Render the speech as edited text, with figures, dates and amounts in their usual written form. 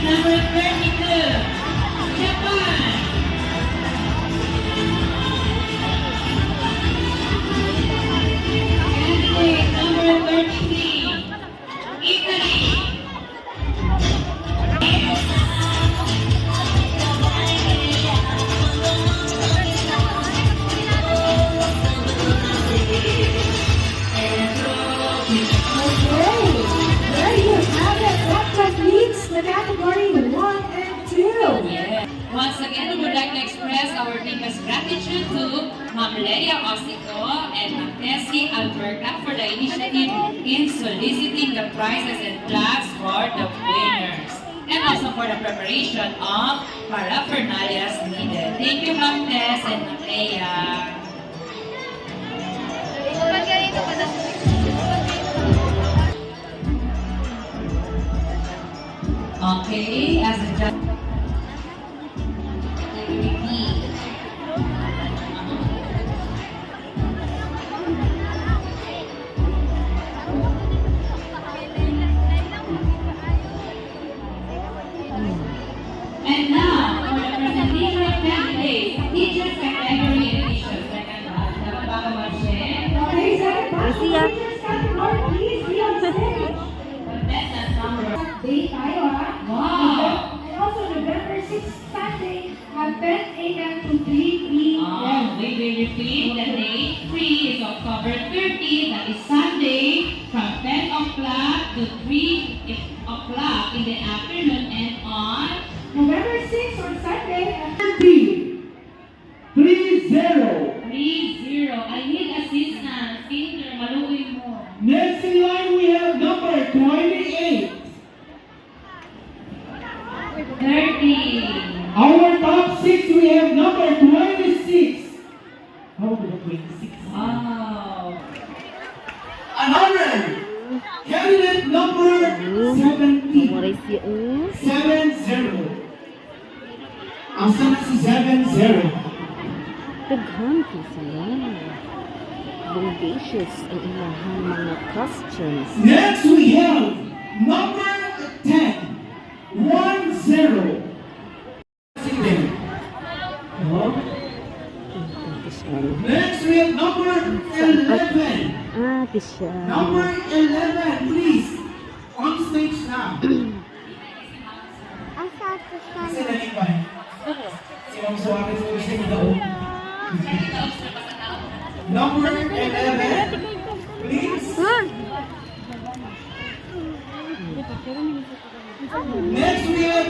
number 32, Japan. Candidate number 33, Italy. Category 1 and 2. Yeah. Once again, we would like to express our deepest gratitude to Ma'am Leia Osico and Ma'am Tessie Alberta for the initiative in soliciting the prizes and plaques for the winners, and also for the preparation of paraphernalia needed. Thank you, Ma'am Tess and Ma'am Leia. Okay, as a judge. And now, for the presentation of candidates, teachers category edition. Second half. Dapat ba ako mag-share? Okay, second batch of Lucia. teachers category, please be on stage. Contestant number. Date tayo ha. Wow! And also November 6th, Sunday, at 10 a.m. to 3 p.m. We will repeat the date. 3 is October 30. That is Sunday from 10 o'clock to 3 o'clock in the afternoon, and on November 6th on Sunday at 30. 30. 3-0. I need assistance. Kinder, maluin mo. Next in line we have number 28. 30. Our top 6 we have number 26. How about 26? Wow. Another candidate number 70. Memorize yun. 70. Ang sana si 70. Daghan ko sila. Bongacious ang ilahang mga costumes. Next we have number 10. 10. Sing them. Oh. Next we have number 11. Ate siya. Number 11, please. On stage now. Kasi nalipay. Si Ma'am Suarez po siya daw. Number 11, please. Next we have